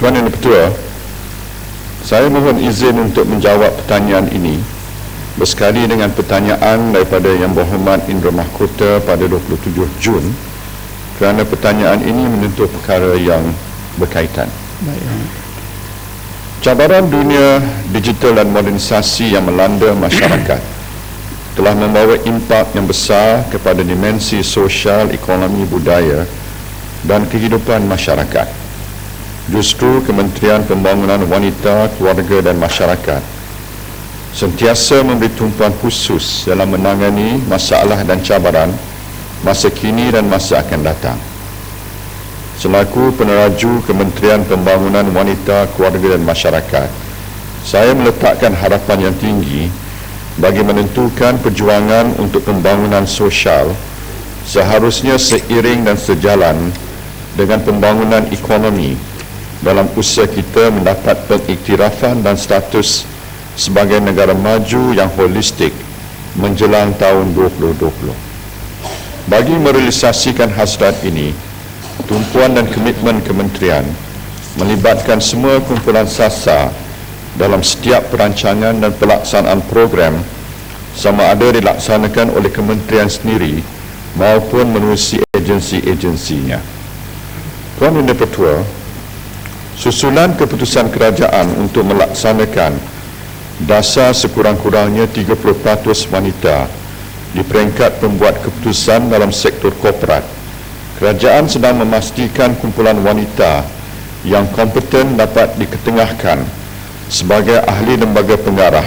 Tuan Yang Dipertua, saya mohon izin untuk menjawab pertanyaan ini bersekali dengan pertanyaan daripada Yang Berhormat Indra Mahkota pada 27 Jun kerana pertanyaan ini menyentuh perkara yang berkaitan. Cabaran dunia digital dan modernisasi yang melanda masyarakat telah membawa impak yang besar kepada dimensi sosial, ekonomi, budaya dan kehidupan masyarakat. Justru Kementerian Pembangunan Wanita, Keluarga dan Masyarakat sentiasa memberi tumpuan khusus dalam menangani masalah dan cabaran masa kini dan masa akan datang. Selaku peneraju Kementerian Pembangunan Wanita, Keluarga dan Masyarakat, saya meletakkan harapan yang tinggi bagi menentukan perjuangan untuk pembangunan sosial seharusnya seiring dan sejalan dengan pembangunan ekonomi dalam usaha kita mendapat pengiktirafan dan status sebagai negara maju yang holistik menjelang tahun 2020. Bagi merealisasikan hasrat ini, tumpuan dan komitmen kementerian melibatkan semua kumpulan sasar dalam setiap perancangan dan pelaksanaan program sama ada dilaksanakan oleh kementerian sendiri maupun menerusi agensi-agensinya. Tuan Yang Dipertua, susulan keputusan kerajaan untuk melaksanakan dasar sekurang-kurangnya 30% wanita di peringkat pembuat keputusan dalam sektor korporat, kerajaan sedang memastikan kumpulan wanita yang kompeten dapat diketengahkan sebagai ahli lembaga pengarah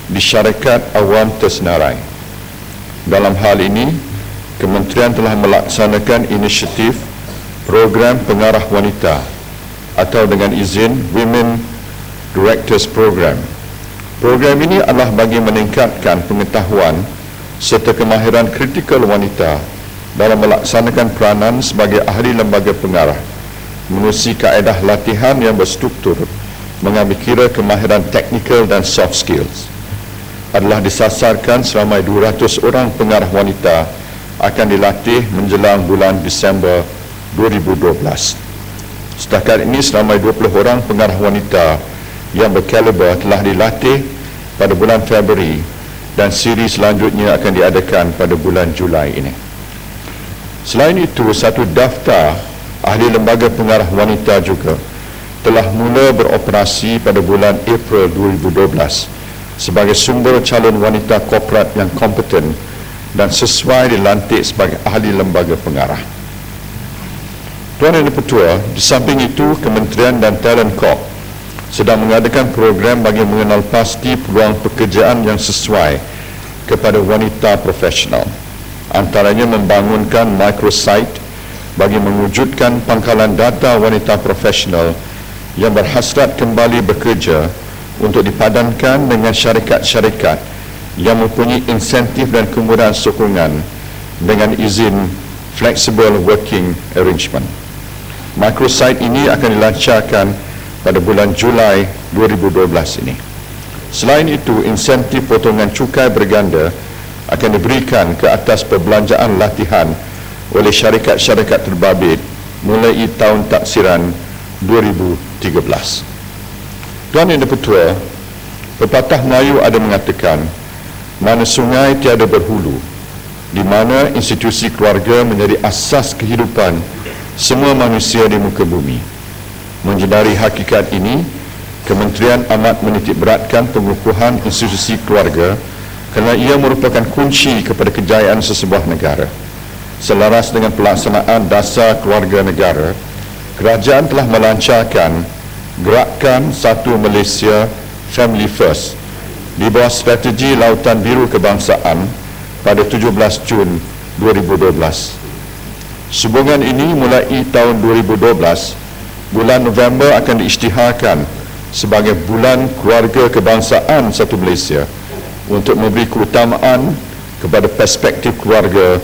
di syarikat awam tersenarai. Dalam hal ini, kementerian telah melaksanakan inisiatif program pengarah wanita atau dengan izin Women Directors Program. Program ini adalah bagi meningkatkan pengetahuan serta kemahiran kritikal wanita dalam melaksanakan peranan sebagai ahli lembaga pengarah menerusi kaedah latihan yang berstruktur mengambil kira kemahiran teknikal dan soft skills. Adalah disasarkan seramai 200 orang pengarah wanita akan dilatih menjelang bulan Disember 2012. Setakat ini seramai 20 orang pengarah wanita yang berkaliber telah dilatih pada bulan Februari dan siri selanjutnya akan diadakan pada bulan Julai ini. Selain itu, satu daftar ahli lembaga pengarah wanita juga telah mula beroperasi pada bulan April 2012 sebagai sumber calon wanita korporat yang kompeten dan sesuai dilantik sebagai ahli lembaga pengarah. Tuan Yang Dipertua, di samping itu, Kementerian dan Talent Corp sedang mengadakan program bagi mengenal pasti peluang pekerjaan yang sesuai kepada wanita profesional. Antaranya membangunkan microsite bagi mewujudkan pangkalan data wanita profesional yang berhasrat kembali bekerja untuk dipadankan dengan syarikat-syarikat yang mempunyai insentif dan kemudahan sokongan dengan izin flexible working arrangement. Microsite ini akan dilancarkan pada bulan Julai 2012 ini. Selain itu, insentif potongan cukai berganda akan diberikan ke atas perbelanjaan latihan oleh syarikat-syarikat terbabit mulai tahun taksiran 2013. Tuan Yang Dipertua, pepatah Melayu ada mengatakan, mana sungai tiada berhulu, di mana institusi keluarga menjadi asas kehidupan semua manusia di muka bumi. Menjedari hakikat ini, Kementerian amat menitik beratkan pengukuhan institusi keluarga kerana ia merupakan kunci kepada kejayaan sesebuah negara. Selaras dengan pelaksanaan dasar keluarga negara, kerajaan telah melancarkan gerakan Satu Malaysia Family First di bawah strategi Lautan Biru Kebangsaan pada 17 Jun 2012. Sambungan ini mulai tahun 2012, bulan November akan diisytiharkan sebagai Bulan Keluarga Kebangsaan Satu Malaysia untuk memberi keutamaan kepada perspektif keluarga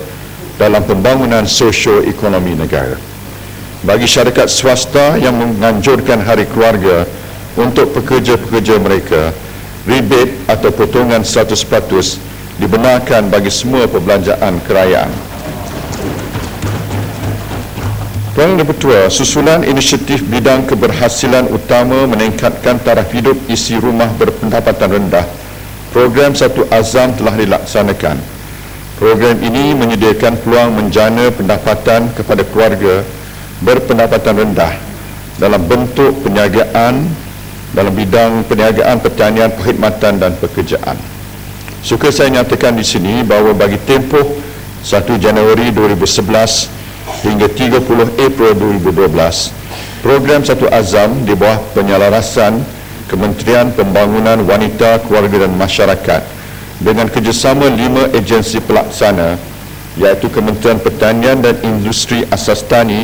dalam pembangunan sosio-ekonomi negara. Bagi syarikat swasta yang menganjurkan Hari Keluarga untuk pekerja-pekerja mereka, rebate atau potongan 100% dibenarkan bagi semua perbelanjaan kerajaan. Tuan dan Ketua, susulan inisiatif bidang keberhasilan utama meningkatkan taraf hidup isi rumah berpendapatan rendah, program Satu Azam telah dilaksanakan. Program ini menyediakan peluang menjana pendapatan kepada keluarga berpendapatan rendah dalam bentuk perniagaan dalam bidang perniagaan, pertanian, perkhidmatan dan pekerjaan. Suka saya nyatakan di sini bahawa bagi tempoh 1 Januari 2011 hingga 30 April 2012, program Satu Azam di bawah penyelarasan Kementerian Pembangunan Wanita, Keluarga dan Masyarakat dengan kerjasama 5 agensi pelaksana iaitu Kementerian Pertanian dan Industri Asas Tani,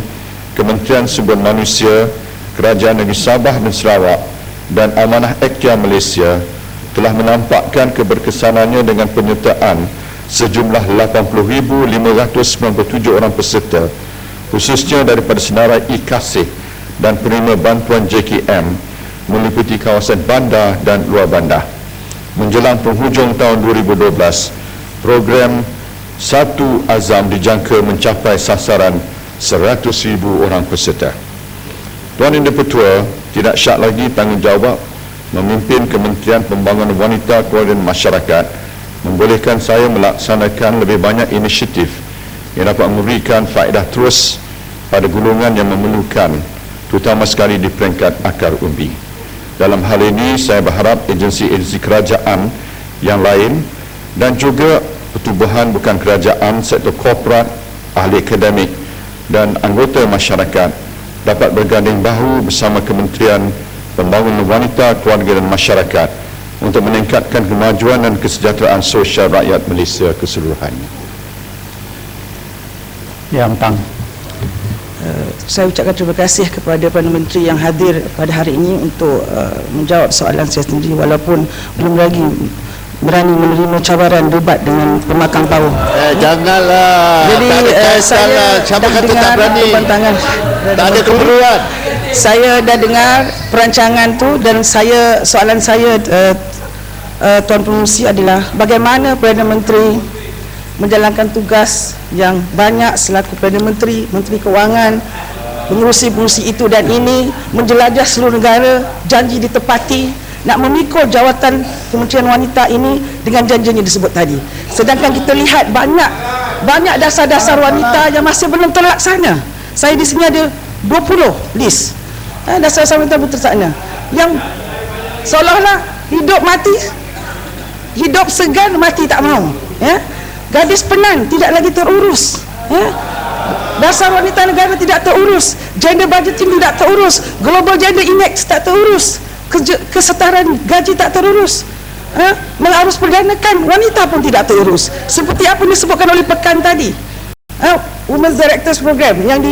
Kementerian Sumber Manusia, Kerajaan Negeri Sabah dan Sarawak dan Amanah Ikhtiar Malaysia telah menampakkan keberkesanannya dengan penyertaan sejumlah 80,597 orang peserta, khususnya daripada senarai I-Kasih dan penerima bantuan JKM meliputi kawasan bandar dan luar bandar. Menjelang penghujung tahun 2012, program Satu Azam dijangka mencapai sasaran 100,000 orang peserta. Tuan Yang Di-Pertua, tidak syak lagi tanggungjawab memimpin Kementerian Pembangunan Wanita, Keluarga dan Masyarakat membolehkan saya melaksanakan lebih banyak inisiatif yang dapat memberikan faedah terus pada golongan yang memerlukan, terutama sekali di peringkat akar umbi. Dalam hal ini, saya berharap agensi-agensi kerajaan yang lain dan juga pertubuhan bukan kerajaan, sektor korporat, ahli akademik dan anggota masyarakat dapat berganding bahu bersama Kementerian Pembangunan Wanita, Keluarga dan Masyarakat untuk meningkatkan kemajuan dan kesejahteraan sosial rakyat Malaysia keseluruhannya. Ya, Mentang. Saya ucapkan terima kasih kepada Perdana Menteri yang hadir pada hari ini untuk menjawab soalan saya sendiri walaupun belum lagi berani menerima cabaran debat dengan pemakang pauh. Janganlah. Jadi saya siapa kata tak berani? Tak ada keperluan. Saya dah dengar perancangan tu dan soalan saya Tuan Pengerusi adalah bagaimana Perdana Menteri menjalankan tugas yang banyak selaku Perdana Menteri, Menteri Kewangan, pengerusi-pengerusi itu, dan ini menjelajah seluruh negara, janji ditepati, nak memikul jawatan Kementerian Wanita ini dengan janjinya disebut tadi. Sedangkan kita lihat banyak dasar-dasar wanita yang masih belum terlaksana. Saya di sini ada 20 list dasar-dasar wanita belum terlaksana yang seolah-olah hidup mati, hidup segan mati tak mau, ya. Gadis penan tidak lagi terurus, ya. Dasar wanita negara tidak terurus, gender budgeting tidak terurus, global gender index tak terurus, kesetaraan gaji tak terurus, mengarus perdanakan wanita pun tidak terurus, seperti apa yang disebutkan oleh Pekan tadi, Women's Directors Program yang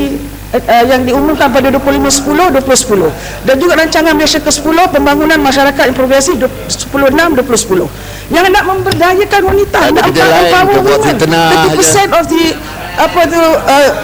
diumumkan pada 25/10/2010 dan juga rancangan Malaysia ke-10 pembangunan masyarakat yang progresif 10/6/2010 yang nak memberdayakan wanita, nak empower women 30% of the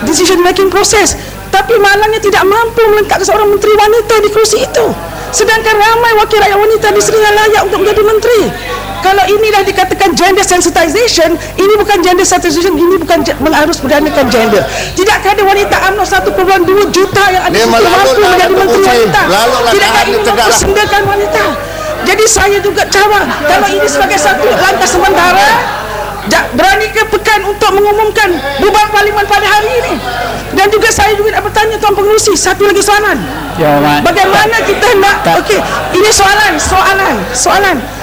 decision making process, tapi malangnya tidak mampu melengkapkan seorang menteri wanita di kerusi itu, sedangkan ramai wakil rakyat wanita di sini yang layak untuk menjadi menteri. Kalau inilah dikatakan gender sensitization, ini bukan gender sensitization, ini bukan mengarus perdanakan gender. Tidakkah ada wanita UMNO 1.2 juta yang ada situ mampu menjadi menteri wanita? Tidakkah ini mempersendakan wanita? Jadi saya juga cawang, kalau ini sebagai satu langkah sementara, berani ke Pekan untuk mengumumkan bubar parlimen pada hari ini? Dan juga saya juga nak bertanya Tuan Pengerusi, satu lagi soalan. Bagaimana kita nak, okey, ini soalan.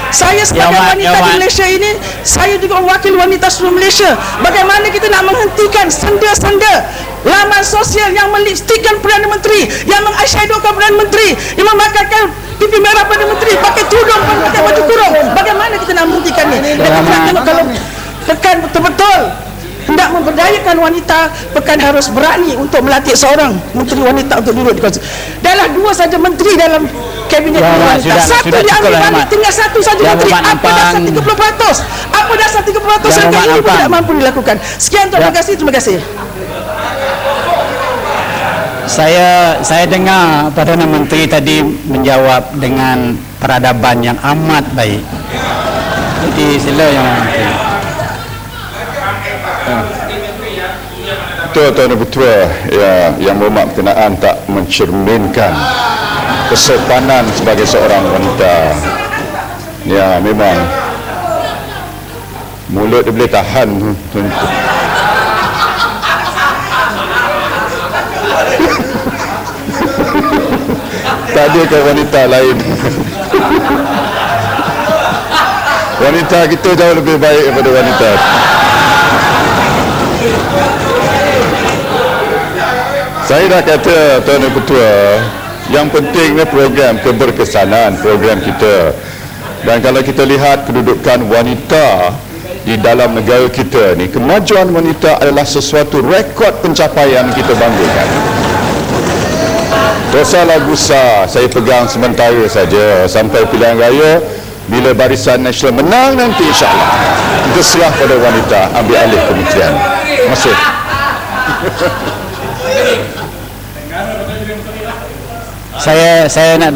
Saya sebagai wanita di Malaysia ini, saya juga mewakili wanita seluruh Malaysia. Bagaimana kita nak menghentikan senda-senda laman sosial yang melipstikkan Perdana Menteri, yang mengeyeshadowkan Perdana Menteri, yang memakaikan pipi merah Perdana Menteri, pakai tudung, pakai baju kurung? Bagaimana kita nak menghentikan ni? Dan kita nak tengok kalau Pekan betul-betul hendak memberdayakan wanita, Pekan harus berani untuk melatih seorang menteri wanita untuk duduk di kursi. Dalam 2 saja menteri dalam kabinet wanita. Satu diambil balik, tinggal satu saja menteri. Apa dasar 30%? Apa dasar 30% sedangkan ini pun tidak mampu dilakukan? Sekian, terima kasih. Terima kasih. Saya dengar Perdana Menteri tadi menjawab dengan peradaban yang amat baik. Jadi sila yang Betul Tuan Ketua, ya, yang berhormat berkenaan tak mencerminkan kesopanan sebagai seorang wanita. Ya, memang mulut dia boleh tahan. Tak ada ke wanita lain. Wanita kita jauh lebih baik daripada wanita. Saya dah kata Tuan Ketua, yang penting ni program keberkesanan, program kita. Dan kalau kita lihat kedudukan wanita di dalam negara kita ni, kemajuan wanita adalah sesuatu rekod pencapaian kita banggakan. Dosa lagu sah saya pegang sementara saja sampai pilihan raya. Bila Barisan Nasional menang nanti, insyaAllah kita serah pada wanita ambil alih kementerian. Terima kasih. Saya nak